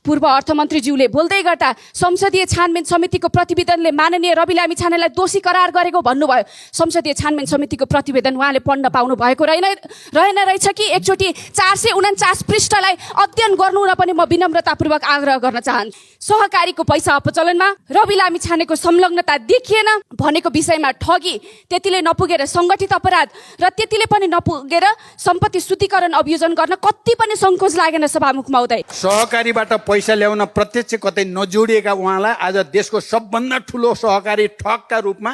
पूर्व अर्थमन्त्रीज्यूले बोल्दै गर्दा संसदीय छानबिन समितिको प्रतिवेदनले माननीय रवि लामिछानेलाई दोषी करार गरेको भन्नुभयो। संसदीय छानबिन समितिको प्रतिवेदन उहाँले पढ्न पाउनु भएको रहेन रहेछ कि एकचोटि 449 पृष्ठलाई अध्ययन गर्नु र पनि म विनम्रतापूर्वक आग्रह गर्न चाहन्छु। सहकारीको पैसा अपचलनमा रवि लामिछानेको संलग्नता देखिएन भनेको विषयमा ठगी, त्यतिले नपुगेर सङ्गठित अपराध र त्यतिले पनि नपुगेर सम्पत्ति शुद्धिकरण अभियोजन गर्न कति पनि सङ्कोच लागेन सभामुख महोदय। सहकारीबाट पैसा ल्याउन प्रत्यक्ष कतै नजोडिएका उहाँलाई आज देशको सबभन्दा ठुलो सहकारी ठगका रूपमा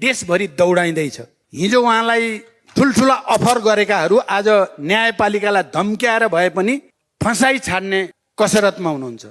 देशभरि दौडाइँदैछ। हिजो उहाँलाई ठुल्ठुला अफर गरेकाहरू आज न्यायपालिकालाई धम्क्याएर भए पनि फसाई छाड्ने कसरतमा हुनुहुन्छ।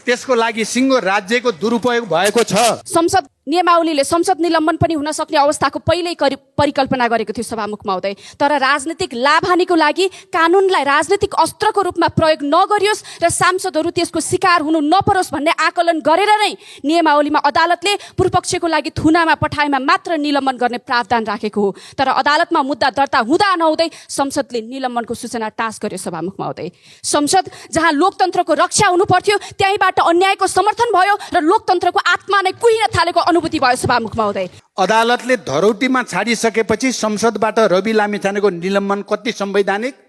त्यसको लागि सिङ्गो राज्यको दुरुपयोग भएको छ। संसद नियमावलीले संसद निलम्बन पनि हुन सक्ने अवस्थाको पहिल्यै परिकल्पना गरेको थियो सभामुख महोदय। तर राजनीतिक लाभहानिको लागि कानुनलाई राजनीतिक अस्त्रको रूपमा प्रयोग नगरियोस् र सांसदहरू त्यसको शिकार हुनु नपरोस् भन्ने आकलन गरेर नै नियमावलीमा अदालतले पूर्वपक्षको लागि थुनामा पठाएमा मात्र निलम्बन गर्ने प्रावधान राखेको हो। तर अदालतमा मुद्दा दर्ता हुँदा नहुँदै संसदले निलम्बनको सूचना टाँस गर्यो सभामुख महोदय। संसद जहाँ लोकतन्त्रको रक्षा हुनु पर्थ्यो त्यहीँबाट अन्यायको समर्थन भयो र लोकतन्त्रको आत्मा नै कुहिन थालेको अनुभूति भयो सभामुख महोदय। अदालतले धरौटीमा छाडिसकेपछि संसदबाट रवि लामिछानेको निलम्बन कति संवैधानिक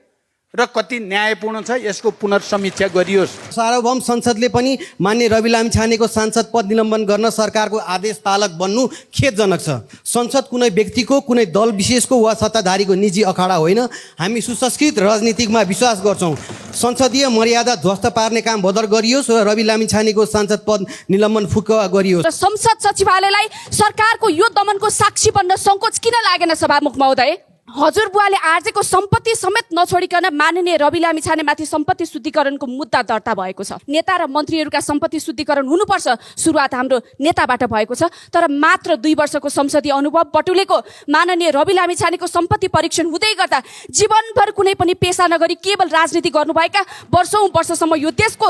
र कति न्यायपूर्ण छ यसको पुनर्समीक्षा गरियोस्। सार्वभौम संसदले पनि मान्य रवि लामिछानेको सांसद पद निलम्बन गर्न सरकारको आदेश पालक बन्नु खेदजनक छ। संसद कुनै व्यक्तिको, कुनै दल विशेषको वा सत्ताधारीको निजी अखाडा होइन। हामी सुसंस्कृत राजनीतिमा विश्वास गर्छौँ। संसदीय मर्यादा ध्वस्त पार्ने काम बदर गरियोस् र रवि लामिछानेको सांसद पद निलम्बन फुकुवा गरियोस्। संसद सचिवालयलाई सरकारको यो दमनको साक्षी बन्न सङ्कोच किन लागेन सभामुख महोदय? हजुरबुवाले आर्जेको सम्पत्ति समेत नछोडिकन माननीय रवि लामिछानेमाथि सम्पत्ति शुद्धिकरणको मुद्दा दर्ता भएको छ। नेता र मन्त्रीहरूका सम्पत्ति शुद्धिकरण हुनुपर्छ, सुरुवात हाम्रो नेताबाट भएको छ। तर मात्र 2 वर्षको संसदीय अनुभव बटुलेको माननीय रवि लामिछानेको सम्पत्ति परीक्षण हुँदै गर्दा जीवनभर कुनै पनि पेसा नगरी केवल राजनीति गर्नुभएका, वर्षौं यो देशको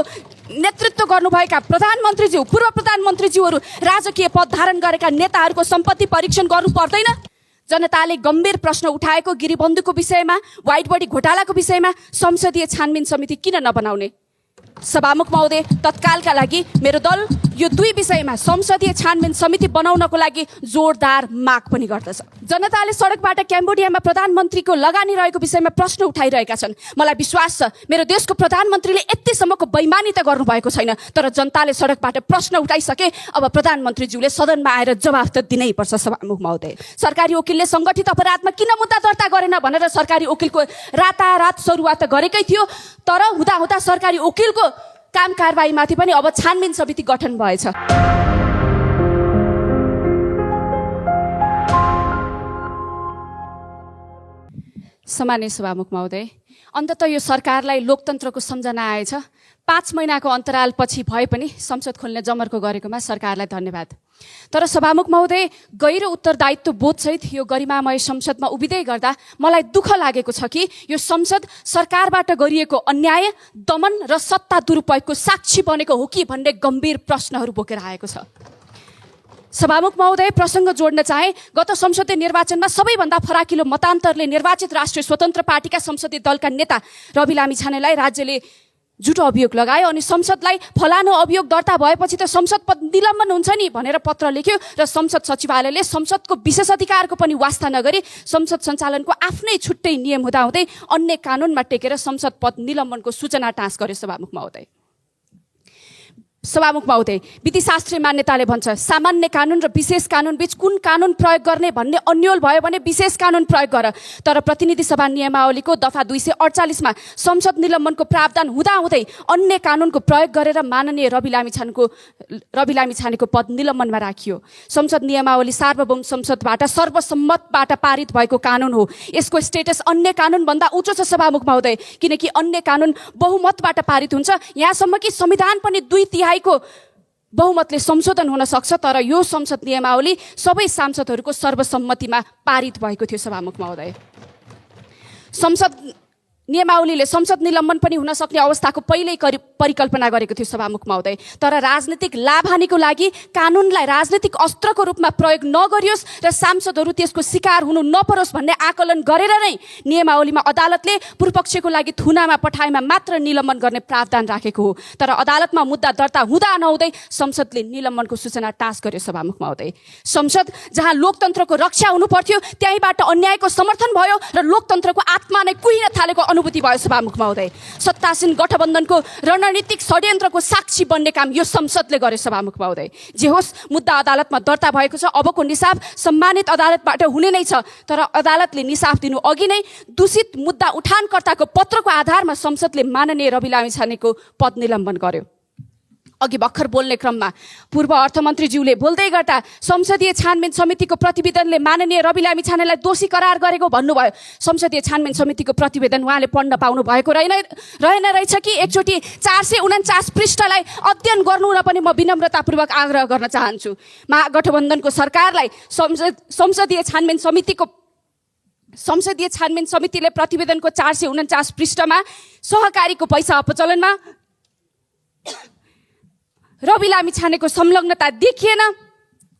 नेतृत्व गर्नुभएका प्रधानमन्त्रीज्यू, पूर्व प्रधानमन्त्रीज्यूहरू, राजकीय पद धारण गरेका नेताहरूको सम्पत्ति परीक्षण गर्नु पर्दैन? जनताले गम्भीर प्रश्न उठाएको गिरिबन्धुको विषयमा, व्हाइट बडी घोटालाको विषयमा संसदीय छानबिन समिति किन नबनाउने? सभामुख महोदय, तत्कालका लागि मेरो दल यो 2 विषयमा संसदीय छानबिन समिति बनाउनको लागि जोरदार माग पनि गर्दछ। जनताले सडकबाट क्याम्बोडियामा प्रधानमन्त्रीको लगानी रहेको विषयमा प्रश्न उठाइरहेका छन्। मलाई विश्वास छ मेरो देशको प्रधानमन्त्रीले यतिसम्मको बेइमानी त गर्नुभएको छैन। तर जनताले सडकबाट प्रश्न उठाइसके अब प्रधानमन्त्रीज्यूले सदनमा आएर जवाफ त दिनै पर्छ सभामुख महोदय। सरकारी वकिलले सङ्गठित अपराधमा किन मुद्दा दर्ता गरेन भनेर सरकारी वकिलको रातारात सुरुवात त गरेकै थियो। तर हुँदा सरकारी वकिलको काम कारबाहीमाथि पनि अब छानबिन समिति गठन भएछ। सम्माननीय सभामुख महोदय, अन्ततः यो सरकारलाई लोकतन्त्रको सम्झना आएछ। 5 महिनाको अन्तरालपछि भए पनि संसद खोल्ने जमर्को गरेकोमा सरकारलाई धन्यवाद। तर सभामुख महोदय, गैर उत्तरदायित्व बोधसहित यो गरिमामय संसदमा उभिँदै गर्दा मलाई दुःख लागेको छ कि यो संसद सरकारबाट गरिएको अन्याय, दमन र सत्ता दुरुपयोगको साक्षी बनेको हो कि भन्ने गम्भीर प्रश्नहरू बोकेर आएको छ। सभामुख महोदय, प्रसङ्ग जोड्न चाहे, गत संसदीय निर्वाचनमा सबैभन्दा फराकिलो मतान्तरले निर्वाचित राष्ट्रिय स्वतन्त्र पार्टीका संसदीय दलका नेता रवि लामिछानेलाई राज्यले झुटो अभियोग लगायो अनि संसदलाई फलानु अभियोग दर्ता भएपछि त संसद पद निलम्बन हुन्छ नि भनेर पत्र लेख्यो र संसद सचिवालयले संसदको विशेषाधिकारको पनि वास्ता नगरी संसद सञ्चालनको आफ्नै छुट्टै नियम हुँदाहुँदै अन्य कानुनमा टेकेर संसद पद निलम्बनको सूचना टाँस गर्यो सभामुख महोदय। सभामुख महोदय, विधिशास्त्रीय मान्यताले भन्छ सामान्य कानुन र विशेष कानुन बीच कुन कानुन प्रयोग गर्ने भन्ने अन्यल भयो भने विशेष कानुन प्रयोग गर। तर प्रतिनिधि सभा नियमावलीको दफा 248 मा संसद निलम्बनको प्रावधान हुँदाहुँदै अन्य कानुनको प्रयोग गरेर माननीय रवि लामिछानेको पद निलम्बनमा राखियो। संसद नियमावली सार्वभौम संसदबाट सर्वसम्मतबाट पारित भएको कानुन हो। यसको स्टेटस अन्य कानुन भन्दा उच्च छ सभामुख महोदय, किनकि अन्य कानुन बहुमतबाट पारित हुन्छ। यहाँसम्म कि संविधान पनि 2/3 को बहुमतले संशोधन हुन सक्छ। तर यो संसद नियमावली सबै सांसदहरूको सर्वसम्मतिमा पारित भएको थियो सभामुख महोदय। संसद नियमावलीले संसद निलम्बन पनि हुन सक्ने अवस्थाको पहिल्यै परिकल्पना गरेको थियो सभामुख महोदय। तर राजनीतिक लाभहानिको लागि कानुनलाई राजनीतिक अस्त्रको रूपमा प्रयोग नगरियोस् र सांसदहरू त्यसको शिकार हुनु नपरोस् भन्ने आकलन गरेर नै नियमावलीमा अदालतले पूर्वपक्षको लागि थुनामा पठाएमा मात्र निलम्बन गर्ने प्रावधान राखेको हो। तर अदालतमा मुद्दा दर्ता हुँदा नहुँदै संसदले निलम्बनको सूचना टाँस गर्यो सभामुख महोदय। संसद जहाँ लोकतन्त्रको रक्षा हुनु पर्थ्यो त्यहीँबाट अन्यायको समर्थन भयो र लोकतन्त्रको आत्मा नै कुहिन थालेको अनुभूति भयो सभामुख महोदय। सत्तासीन गठबन्धनको रणनीतिक षड्यन्त्रको साक्षी बन्ने काम यो संसदले गर्यो सभामुख महोदय। जे होस्, मुद्दा अदालतमा दर्ता भएको छ। अबको निसाफ सम्मानित अदालतबाट हुने नै छ। तर अदालतले निसाफ दिनु अघि नै दूषित मुद्दा उठानकर्ताको पत्रको आधारमा संसदले माननीय रवि लामिछानेको पद निलम्बन गर्यो। अघि भर्खर बोल्ने क्रममा पूर्व अर्थमन्त्रीज्यूले बोल्दै गर्दा संसदीय छानबिन समितिको प्रतिवेदनले माननीय रवि लामिछानेलाई दोषी करार गरेको भन्नुभयो। संसदीय छानबिन समितिको प्रतिवेदन उहाँले पढ्न पाउनु भएको रहेन रहेछ कि एकचोटि 449 पृष्ठलाई अध्ययन गर्नु र पनि म विनम्रतापूर्वक आग्रह गर्न चाहन्छु। महागठबन्धनको सरकारलाई संसदीय छानबिन समितिले प्रतिवेदनको 449 पृष्ठमा सहकारीको पैसा अपचलनमा रवि लामिछानेको संलग्नता देखिएन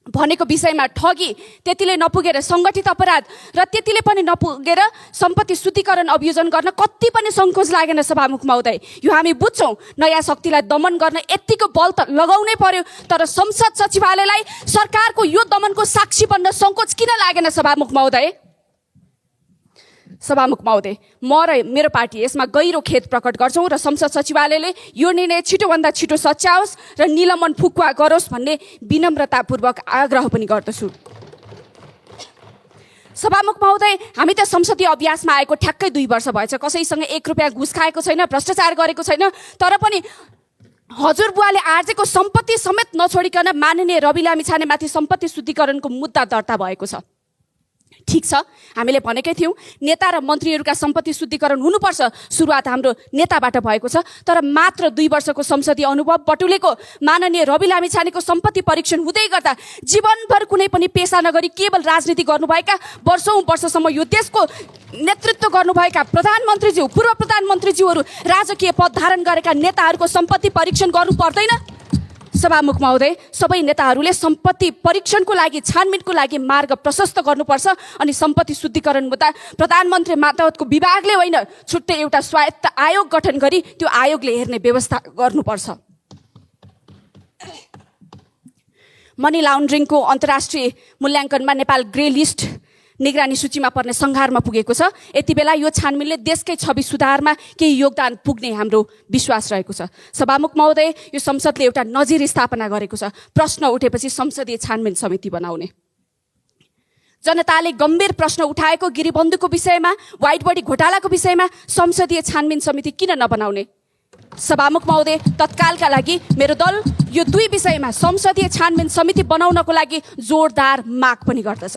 भनेको विषयमा ठगी, त्यतिले नपुगेर सङ्गठित अपराध र त्यतिले पनि नपुगेर सम्पत्ति शुद्धिकरण अभियोजन गर्न कति पनि सङ्कोच लागेन सभामुख महोदय। यो हामी बुझ्छौँ। नयाँ शक्तिलाई दमन गर्न यत्तिको बल त लगाउनै पर्यो। तर संसद सचिवालयलाई सरकारको यो दमनको साक्षी बन्न सङ्कोच किन लागेन सभामुख महोदय? सभामुख महोदय, म र मेरो पार्टी यसमा गहिरो खेद प्रकट गर्छौँ र संसद सचिवालयले यो निर्णय छिटोभन्दा छिटो सच्याओस् र निलम्बन फुकुवा गरोस् भन्ने विनम्रतापूर्वक आग्रह पनि गर्दछु। सभामुख महोदय, हामी त संसदीय अभ्यासमा आएको ठ्याक्कै 2 वर्ष भएछ। कसैसँग 1 रुपियाँ घुस खाएको छैन, भ्रष्टाचार गरेको छैन। तर पनि हजुरबुवाले आर्जेको सम्पत्ति समेत नछोडिकन माननीय रवि लामिछानेमाथि सम्पत्ति शुद्धिकरणको मुद्दा दर्ता भएको छ। ठिक छ, हामीले भनेकै थियौँ नेता र मन्त्रीहरूका सम्पत्ति शुद्धिकरण हुनुपर्छ। सुरुवात हाम्रो नेताबाट भएको छ। तर मात्र 2 वर्षको संसदीय अनुभव बटुलेको माननीय रवि लामिछानेको सम्पत्ति परीक्षण हुँदै गर्दा जीवनभर कुनै पनि पेसा नगरी केवल राजनीति गर्नुभएका, वर्षौं यो देशको नेतृत्व गर्नुभएका प्रधानमन्त्रीज्यू, पूर्व प्रधानमन्त्रीज्यूहरू, राजकीय पद धारण गरेका नेताहरूको सम्पत्ति परीक्षण गर्नु पर्दैन? सभामुख महोदय, सबै नेताहरूले सम्पत्ति परीक्षणको लागि, छानबिनको लागि मार्ग प्रशस्त गर्नुपर्छ अनि सम्पत्ति शुद्धिकरण मुद्दा प्रधानमन्त्री मातहतको विभागले होइन, छुट्टै एउटा स्वायत्त आयोग गठन गरी त्यो आयोगले हेर्ने व्यवस्था गर्नुपर्छ। मनी लान्ड्रिङको अन्तर्राष्ट्रिय मूल्याङ्कनमा नेपाल ग्रे लिस्ट निगरानी सूचीमा पर्ने संघारमा पुगेको छ। यति बेला यो छानबिनले देशकै छवि सुधारमा केही योगदान पुग्ने हाम्रो विश्वास रहेको छ। सभामुख महोदय, यो संसदले एउटा नजिर स्थापना गरेको छ। प्रश्न उठेपछि संसदीय छानबिन समिति बनाउने। जनताले गम्भीर प्रश्न उठाएको गिरीबन्धुको विषयमा, व्हाइट बडी घोटालाको विषयमा संसदीय छानबिन समिति किन नबनाउने? सभामुख महोदय, तत्कालका लागि मेरो दल यो 2 विषयमा संसदीय छानबिन समिति बनाउनको लागि जोरदार माग पनि गर्दछ।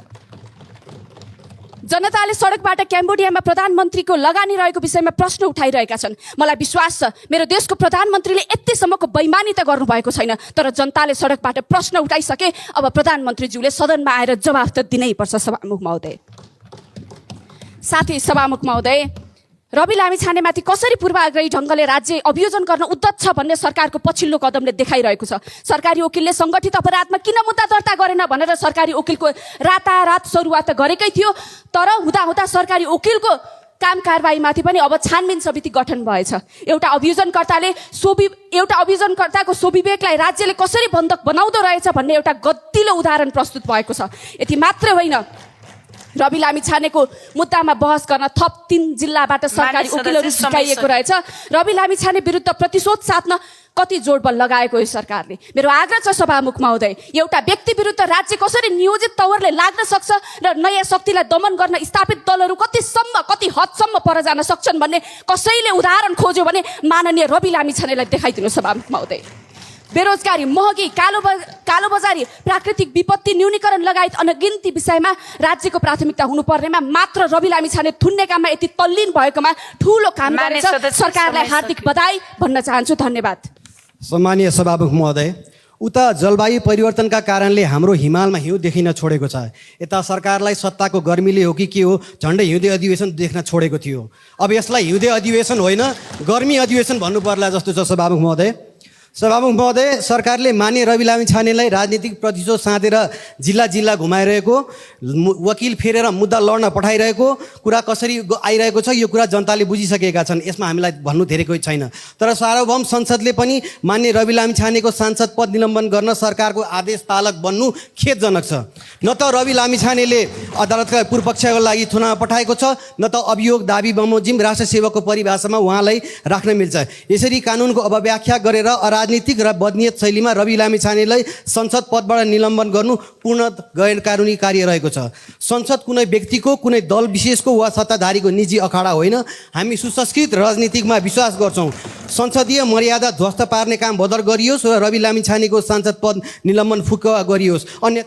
जनताले सडकबाट क्याम्बोडियामा प्रधानमन्त्रीको लगानी रहेको विषयमा प्रश्न उठाइरहेका छन्। मलाई विश्वास छ मेरो देशको प्रधानमन्त्रीले यतिसम्मको बेइमानी त गर्नुभएको छैन। तर जनताले सडकबाट प्रश्न उठाइसके, अब प्रधानमन्त्रीज्यूले सदनमा आएर जवाफ त दिनै पर्छ सभामुख महोदय। साथै सभामुख महोदय, रवि लामिछानेमाथि कसरी पूर्वाग्रही ढङ्गले राज्य अभियोजन गर्न उद्यत छ भन्ने सरकारको पछिल्लो कदमले देखाइरहेको छ। सरकारी वकिलले सङ्गठित अपराधमा किन मुद्दा दर्ता गरेन भनेर सरकारी वकिलको रातारात सुरुवात गरेकै थियो। तर हुँदा सरकारी वकिलको काम कारबाहीमाथि पनि अब छानबिन समिति गठन भएछ। एउटा अभियोजनकर्ताको स्वविवेकलाई राज्यले कसरी बन्धक बनाउँदो रहेछ भन्ने एउटा गतिलो उदाहरण प्रस्तुत भएको छ। यति मात्र होइन, रवि लामिछानेको मुद्दामा बहस गर्न थप 3 जिल्लाबाट सरकारी वकिलहरू झुकाइएको रहेछ। रवि लामिछाने विरुद्ध प्रतिशोध साध्न कति जोडबल लगाएको यो सरकारले। मेरो आग्रह छ सभामुख महोदय, एउटा व्यक्ति विरुद्ध राज्य कसरी नियोजित तवरले लाग्न सक्छ र नयाँ शक्तिलाई दमन गर्न स्थापित दलहरू कति हदसम्म पर जान सक्छन् भन्ने कसैले उदाहरण खोज्यो भने माननीय रवि लामिछानेलाई देखाइदिनु सभामुख महोदय। बेरोजगारी, महँगी, कालोबजारी, प्राकृतिक विपत्ति न्यूनीकरण लगायत अनगिन्ती विषयमा राज्यको प्राथमिकता हुनुपर्नेमा मात्र रवि लामिछाने थुन्ने काममा यति तल्लीन भएकोमा ठूलो काम गरेछ। सरकारलाई हार्दिक बधाई भन्न चाहन्छु। धन्यवाद। सम्मानीय सभामुख महोदय, उता जलवायु परिवर्तनका कारणले हाम्रो हिमालमा हिउँ देखिन छोडेको छ। यता सरकारलाई सत्ताको गर्मीले हो कि के हो, झन्डै हिउँदे अधिवेशन देख्न छोडेको थियो। अब यसलाई हिउँदे अधिवेशन होइन गर्मी अधिवेशन भन्नु पर्ला जस्तो छ। सभामुख महोदय, सरकारले मान्य रवि लामिछानेलाई राजनीतिक प्रतिशोध साँधेर जिल्ला जिल्ला घुमाइरहेको, वकिल फेरेर मुद्दा लड्न पठाइरहेको कुरा कसरी आइरहेको छ यो कुरा जनताले बुझिसकेका छन्। यसमा हामीलाई भन्नु धेरै कोही छैन। तर सार्वभौम संसदले पनि मान्य रवि लामिछानेको सांसद पद निलम्बन गर्न सरकारको आदेश पालक बन्नु खेदजनक छ। न त रवि लामिछानेले अदालतका पूर्वपक्षको लागि थुनामा पठाएको छ, न त अभियोग दाबी बमोजिम राष्ट्र सेवकको परिभाषामा उहाँलाई राख्न मिल्छ। यसरी कानुनको अपव्याख्या गरेर राजनीतिक र बदनीयत शैलीमा रवि लामिछानेलाई संसद पदबाट निलम्बन गर्नु पूर्ण गैर कानुनी कार्य रहेको छ। संसद कुनै व्यक्तिको, कुनै दल विशेषको वा सत्ताधारीको निजी अखाडा होइन। हामी सुसंस्कृत राजनीतिकमा विश्वास गर्छौँ। संसदीय मर्यादा ध्वस्त पार्ने काम बदर गरियोस् र रवि लामिछानेको सांसद पद निलम्बन फुकुवा गरियोस्। अन्य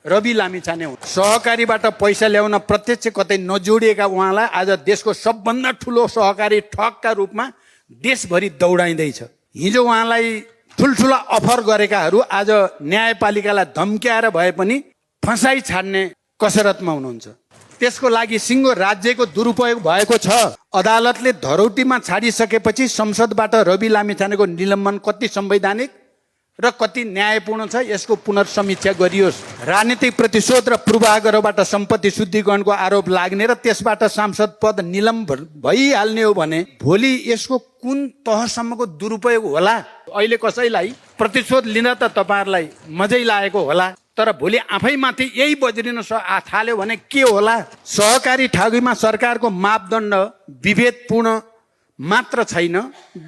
रवि लामिछाने सहकारीबाट पैसा ल्याउन प्रत्यक्ष कतै नजोडिएका उहाँलाई आज देशको सबभन्दा ठुलो सहकारी ठगका रूपमा देशभरि दौडाइँदैछ। हिजो उहाँलाई ठुल्ठुला अफर गरेकाहरू आज न्यायपालिकालाई धम्क्याएर भए पनि फसाई छाड्ने कसरतमा हुनुहुन्छ। त्यसको लागि सिङ्गो राज्यको दुरुपयोग भएको छ। अदालतले धरौटीमा छाडिसकेपछि संसदबाट रवि लामिछानेको निलम्बन कति संवैधानिक र कति न्यायपूर्ण छ यसको पुनर्समीक्षा गरियोस्। राजनीतिक प्रतिशोध र पूर्वाग्रहबाट सम्पत्ति शुद्धिकरणको आरोप लाग्ने र त्यसबाट सांसद पद निलम्बन भइहाल्ने हो भने भोलि यसको कुन तहसम्मको दुरुपयोग होला? अहिले कसैलाई प्रतिशोध लिन त तपाईँहरूलाई मजै लागेको होला, तर भोलि आफैमाथि यही बज्रिन थाल्यो भने के होला? सहकारी ठगीमा सरकारको मापदण्ड विभेदपूर्ण मात्र छैन,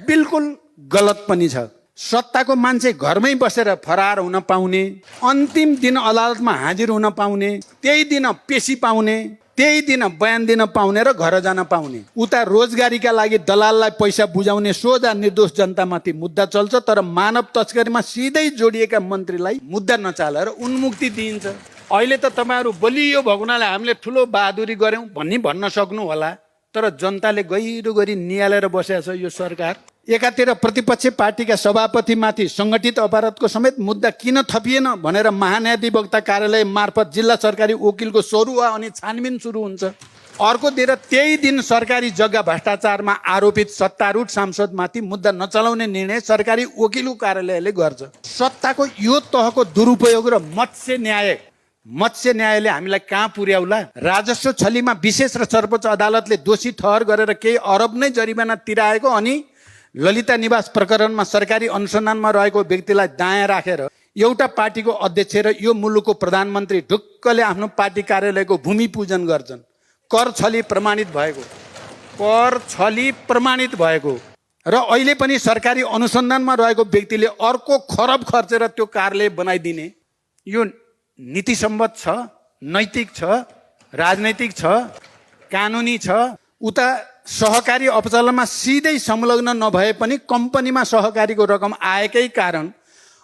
बिल्कुल गलत पनि छ। सत्ताको मान्छे घरमै बसेर फरार हुन पाउने, अन्तिम दिन अदालतमा हाजिर हुन पाउने, त्यही दिन पेशी पाउने, त्यही दिन बयान दिन पाउने र घर जान पाउने। उता रोजगारीका लागि दलाललाई पैसा बुझाउने सोझा निर्दोष जनतामाथि मुद्दा चल्छ, तर मानव तस्करीमा सिधै जोडिएका मन्त्रीलाई मुद्दा नचालेर उन्मुक्ति दिइन्छ। अहिले त तपाईँहरू बलियो भएको हुनाले हामीले ठुलो बहादुरी गऱ्यौँ भन्न सक्नु होला, तर जनताले गहिरो गरी निहालेर बसेको छ यो सरकार। एकातिर प्रतिपक्ष पार्टीका सभापतिमाथि सङ्गठित अपराधको समेत मुद्दा किन थपिएन भनेर महान्यायाधिवक्ता कार्यालय मार्फत जिल्ला सरकारी वकिलको सरुवा अनि छानबिन सुरु हुन्छ। अर्कोतिर त्यही दिन सरकारी जग्गा भ्रष्टाचारमा आरोपित सत्तारूढ सांसदमाथि मुद्दा नचलाउने निर्णय सरकारी वकिलको कार्यालयले गर्छ। सत्ताको यो तहको दुरुपयोग र मत्स्य न्यायले हामीलाई कहाँ पुर्याउला? राजस्व छलीमा विशेष र सर्वोच्च अदालतले दोषी ठहर गरेर केही अरब नै जरिमाना तिराएको अनि ललिता निवास प्रकरणमा सरकारी अनुसन्धानमा रहेको व्यक्तिलाई दायाँ राखेर एउटा पार्टीको अध्यक्ष र यो मुलुकको प्रधानमन्त्री ढुक्कले आफ्नो पार्टी कार्यालयको भूमि पूजन गर्छन्। कर छली प्रमाणित भएको र अहिले पनि सरकारी अनुसन्धानमा रहेको व्यक्तिले अर्को खरब खर्चेर त्यो कार्यालय बनाइदिने यो नीतिसम्मत छ, नैतिक छ, राजनैतिक छ, कानुनी छ। उता सहकारी अपचलनमा सिधै संलग्न नभए पनि कम्पनीमा सहकारीको रकम आएकै कारण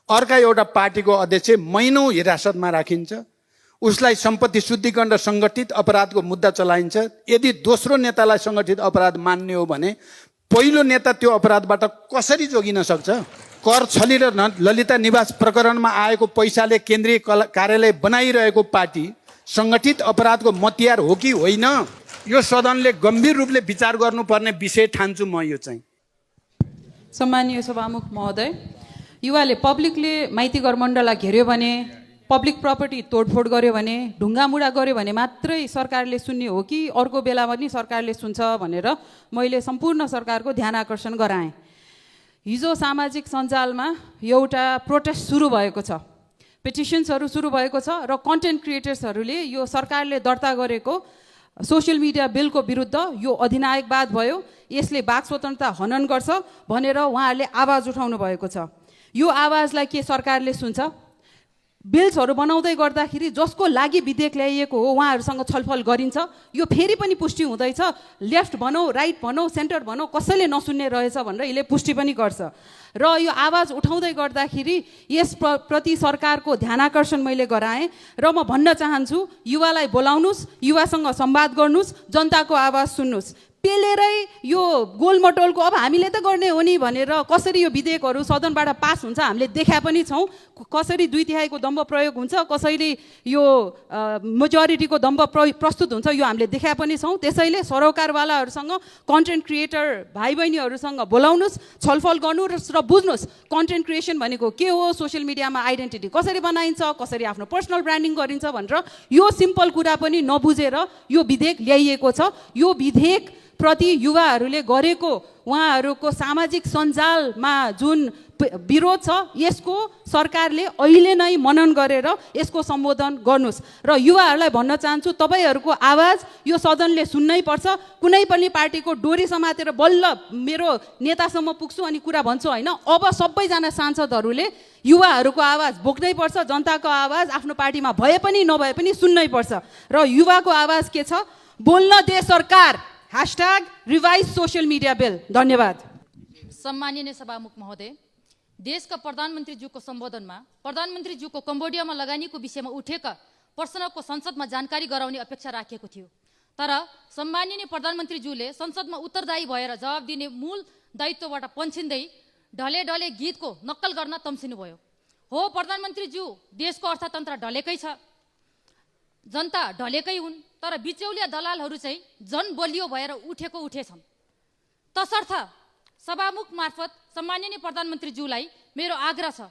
अर्का एउटा पार्टीको अध्यक्ष महिनौँ हिरासतमा राखिन्छ। उसलाई सम्पत्ति शुद्धिकरण र सङ्गठित अपराधको मुद्दा चलाइन्छ। यदि दोस्रो नेतालाई सङ्गठित अपराध मान्ने हो भने पहिलो नेता त्यो अपराधबाट कसरी जोगिन सक्छ? कर छली र ललिता निवास प्रकरणमा आएको पैसाले केन्द्रीय कार्यालय बनाइरहेको पार्टी सङ्गठित अपराधको मतियार हो कि होइन? यो सदनले गम्भीर रूपले विचार गर्नुपर्ने विषय ठान्छु म। यो चाहिँ सम्मानीय सभामुख महोदय, युवाले पब्लिकले माइती गरमण्डललाई घेर्यो भने, पब्लिक प्रपर्टी तोडफोड गर्यो भने, ढुङ्गामुढा गर्यो भने मात्रै सरकारले सुन्ने हो कि अर्को बेला पनि सरकारले सुन्छ भनेर मैले सम्पूर्ण सरकारको ध्यान आकर्षण गराएँ। हिजो सामाजिक सञ्जालमा एउटा प्रोटेस्ट सुरु भएको छ, पिटिसन्सहरू सुरु भएको छ र कन्टेन्ट क्रिएटर्सहरूले यो सरकारले दर्ता गरेको सोसियल मिडिया बिलको विरुद्ध यो अधिनायकवाद भयो, यसले वाक स्वतन्त्रता हनन गर्छ भनेर उहाँहरूले आवाज उठाउनु भएको छ। यो आवाजलाई के सरकारले सुन्छ? बिल्सहरू बनाउँदै गर्दाखेरि जसको लागि विधेयक ल्याइएको हो उहाँहरूसँग छलफल गरिन्छ। यो फेरि पनि पुष्टि हुँदैछ, लेफ्ट भनौँ, राइट भनौँ, सेन्टर भनौँ, कसैले नसुन्ने रहेछ भनेर यसले पुष्टि पनि गर्छ। र यो आवाज उठाउँदै गर्दाखेरि यस प्रति सरकारको ध्यानाकर्षण मैले गराएँ र म भन्न चाहन्छु, युवालाई बोलाउनुहोस्, युवासँग संवाद गर्नुहोस्, जनताको आवाज सुन्नुहोस्। पेलेरै यो गोलमटोलको अब हामीले त गर्ने हो नि भनेर कसरी यो विधेयकहरू सदनबाट पास हुन्छ हामीले देखा पनि छौँ। कसरी 2/3 दम्ब प्रयोग हुन्छ, कसरी यो मेजोरिटीको दम्ब प्रस्तुत हुन्छ, यो हामीले देखा पनि छौँ। त्यसैले सरोकारवालाहरूसँग, कन्टेन्ट क्रिएटर भाइ बहिनीहरूसँग बोलाउनुहोस्, छलफल गर्नुहोस् र बुझ्नुहोस् कन्टेन्ट क्रिएसन भनेको के हो, सोसियल मिडियामा आइडेन्टिटी कसरी बनाइन्छ, कसरी आफ्नो पर्सनल ब्रान्डिङ गरिन्छ भनेर यो सिम्पल कुरा पनि नबुझेर यो विधेयक ल्याइएको छ। यो विधेयक प्रति युवाहरूले गरेको उहाँहरूको सामाजिक सञ्जालमा जुन विरोध छ यसको सरकारले अहिले नै मनन गरेर यसको सम्बोधन गर्नुहोस्। र युवाहरूलाई भन्न चाहन्छु, तपाईँहरूको आवाज यो सदनले सुन्नै पर्छ। कुनै पनि पार्टीको डोरी समातेर बल्ल मेरो नेतासम्म पुग्छु अनि कुरा भन्छु होइन। अब सबैजना सांसदहरूले युवाहरूको आवाज बोक्नै पर्छ। जनताको आवाज आफ्नो पार्टीमा भए पनि नभए पनि सुन्नै पर्छ। र युवाको आवाज के छ? बोल्न दे सरकार, #रिभाइज सोसियल मिडिया बिल। धन्यवाद। सम्माननीय सभामुख महोदय, देशका प्रधानमन्त्रीज्यूको सम्बोधनमा प्रधानमन्त्रीज्यूको कम्बोडियामा लगानीको विषयमा उठेका प्रश्नको संसदमा जानकारी गराउने अपेक्षा राखिएको थियो। तर सम्माननीय प्रधानमन्त्रीज्यूले संसदमा उत्तरदायी भएर जवाब दिने मूल दायित्वबाट पन्छिँदै ढले ढले गीतको नक्कल गर्न तम्सिनुभयो। हो प्रधानमन्त्रीज्यू, देशको अर्थतन्त्र ढलेकै छ, जनता ढलेकै हुन्, तर बिचौलिया दलालहरू चाहिँ झन बलियो भएर उठेछन्। तसर्थ सभामुख मार्फत सम्माननीय प्रधानमन्त्रीज्यूलाई मेरो आग्रह छ,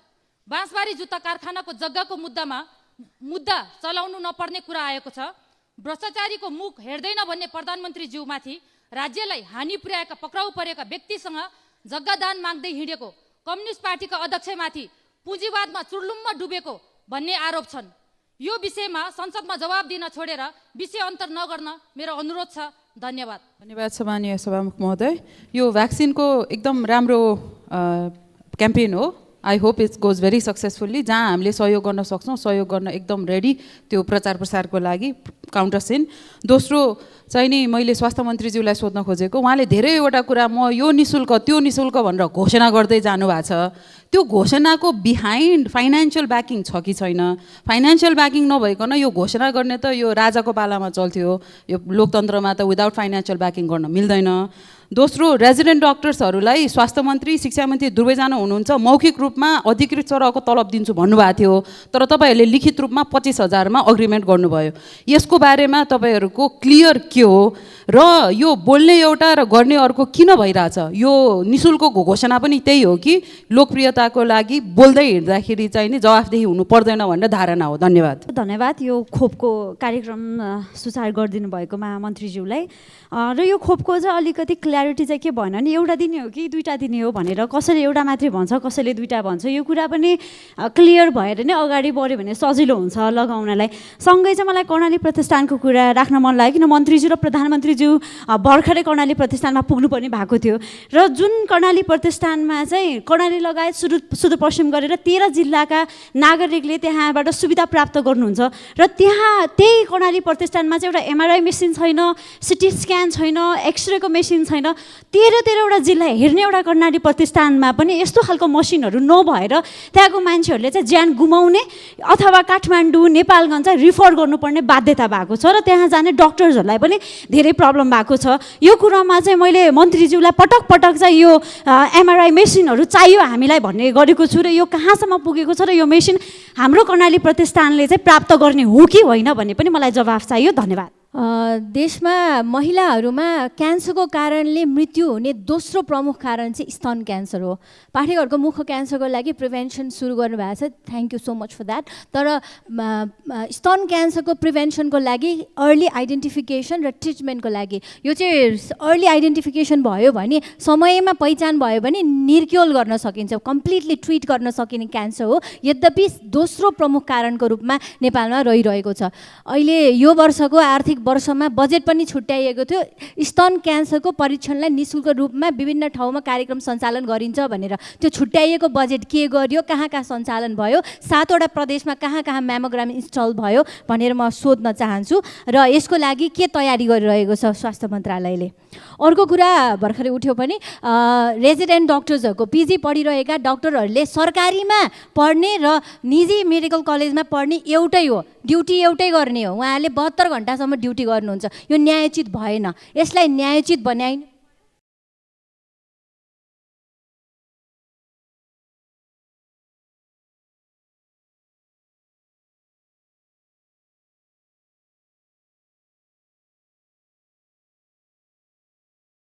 बाँसबारी जुत्ता कारखानाको जग्गाको मुद्दा चलाउनु नपर्ने कुरा आएको छ। भ्रष्टाचारीको मुख हेर्दैन भन्ने प्रधानमन्त्रीज्यूमाथि राज्यलाई हानि पुर्याएका पक्राउ परेका व्यक्तिसँग जग्गा दान माग्दै हिँडेको कम्युनिस्ट पार्टीका अध्यक्षमाथि पुँजीवादमा चुर्लुम्म डुबेको भन्ने आरोप छन्। यो विषयमा संसदमा जवाब दिन छोडेर विषय अन्तर नगर्न मेरो अनुरोध छ। धन्यवाद। धन्यवाद सम्माननीय सभामुख महोदय। यो भ्याक्सिनको एकदम राम्रो क्याम्पेन हो। I hope it's goes very successfully. जहाँ हामीले सहयोग गर्न सक्छौँ सहयोग गर्न एकदम रेडी त्यो प्रचार प्रसारको लागि काउन्टर सिन। दोस्रो चाहिँ नि मैले स्वास्थ्य मन्त्रीज्यूलाई सोध्न खोजेको, उहाँले धेरैवटा कुरा म यो निशुल्क त्यो निशुल्क भनेर घोषणा गर्दै जानुभएको छ। त्यो घोषणाको बिहाइन्ड फाइनेन्सियल ब्याकिङ छ कि छैन? फाइनेन्सियल ब्याकिङ नभइकन यो घोषणा गर्ने त यो राजाको पालामा चल्थ्यो। यो लोकतन्त्रमा त विदाउट फाइनेन्सियल ब्याकिङ गर्न मिल्दैन। दोस्रो, रेजिडेन्ट डक्टर्सहरूलाई स्वास्थ्य मन्त्री शिक्षा मन्त्री दुवैजना हुनुहुन्छ, मौखिक रूपमा अधिकृत सरहको तलब दिन्छु भन्नुभएको थियो, तर तपाईँहरूले लिखित रूपमा 25,000मा अग्रिमेन्ट गर्नुभयो। यसको बारेमा तपाईँहरूको क्लियर के हो र यो बोल्ने एउटा र गर्ने अर्को किन भइरहेछ? यो निशुल्कको घोषणा पनि त्यही हो कि लोकप्रियताको लागि बोल्दै हिँड्दाखेरि चाहिँ नि जवाफदेही हुनु पर्दैन भनेर धारणा हो? धन्यवाद। धन्यवाद यो खोपको कार्यक्रम सुचारू गरिदिनु भएकोमा मन्त्रीज्यूलाई। र यो खोपको चाहिँ अलिकति क्ल्यारिटी चाहिँ के भएन नि, एउटा दिने हो कि दुईवटा दिने हो भनेर कसैले एउटा मात्रै भन्छ, कसैले दुईवटा भन्छ। यो कुरा पनि क्लियर भएर नै अगाडि बढ्यो भने सजिलो हुन्छ लगाउनलाई। सँगै चाहिँ मलाई कर्णाली प्रतिष्ठानको कुरा राख्न मन लाग्यो, किन मन्त्रीज्यू र प्रधानमन्त्रीज्यू भर्खरै कर्णाली प्रतिष्ठानमा पुग्नु पनि भएको थियो। र जुन कर्णाली प्रतिष्ठानमा चाहिँ कर्णाली लगायत सुदूरपश्चिम गरेर 13 जिल्लाका नागरिकले त्यहाँबाट सुविधा प्राप्त गर्नुहुन्छ। र त्यही कर्णाली प्रतिष्ठानमा चाहिँ एउटा MRI मेसिन छैन, सिटी स्क्यान छैन, एक्सरेको मेसिन छैन। 13वटा जिल्ला हेर्ने एउटा कर्णाली प्रतिष्ठानमा पनि यस्तो खालको मसिनहरू नभएर त्यहाँको मान्छेहरूले चाहिँ ज्यान गुमाउने अथवा काठमाडौँ नेपालगञ्ज चाहिँ रिफर गर्नुपर्ने बाध्यता भएको छ। र त्यहाँ जाने डक्टर्सहरूलाई पनि धेरै प्रब्लम भएको छ। यो कुरामा चाहिँ मैले मन्त्रीज्यूलाई पटक चाहिँ यो MRI मेसिनहरू चाहियो हामीलाई भन्ने गरेको छु। र यो कहाँसम्म पुगेको छ र यो मेसिन हाम्रो कर्णाली प्रतिष्ठानले चाहिँ प्राप्त गर्ने हो कि होइन भन्ने पनि मलाई जवाफ चाहियो। धन्यवाद। देशमा महिलाहरूमा क्यान्सरको कारणले मृत्यु हुने दोस्रो प्रमुख कारण चाहिँ स्तन क्यान्सर हो। पाठेघरको मुख क्यान्सरको लागि प्रिभेन्सन सुरु गर्नुभएको छ, thank you so much for that. तर स्तन क्यान्सरको प्रिभेन्सनको लागि अर्ली आइडेन्टिफिकेसन र ट्रिटमेन्टको लागि यो चाहिँ अर्ली आइडेन्टिफिकेसन भयो भने, समयमा पहिचान भयो भने निर्क्योल गर्न सकिन्छ, कम्प्लिटली ट्रिट गर्न सकिने क्यान्सर हो। यद्यपि दोस्रो प्रमुख कारणको रूपमा नेपालमा रहिरहेको छ। अहिले यो वर्षको आर्थिक वर्षमा बजेट पनि छुट्याइएको थियो, स्तन क्यान्सरको परीक्षणलाई निःशुल्क रूपमा विभिन्न ठाउँमा कार्यक्रम सञ्चालन गरिन्छ भनेर। त्यो छुट्याइएको बजेट के गर्यो, कहाँ सञ्चालन भयो, 7वटा प्रदेशमा कहाँ म्यामोग्राम इन्स्टल भयो भनेर म सोध्न चाहन्छु। र यसको लागि के तयारी गरिरहेको छ स्वास्थ्य मन्त्रालयले? अर्को कुरा भर्खरै उठ्यो पनि, रेजिडेन्ट डक्टर्सहरूको PG पढिरहेका डक्टरहरूले सरकारीमा पढ्ने र निजी मेडिकल कलेजमा पढ्ने एउटै हो, ड्युटी एउटै गर्ने हो। उहाँहरूले 72 घन्टासम्म ड्युटी ड्युटी गर्नुहुन्छ यो न्यायोचित भएन यसलाई न्यायोचित बनाइ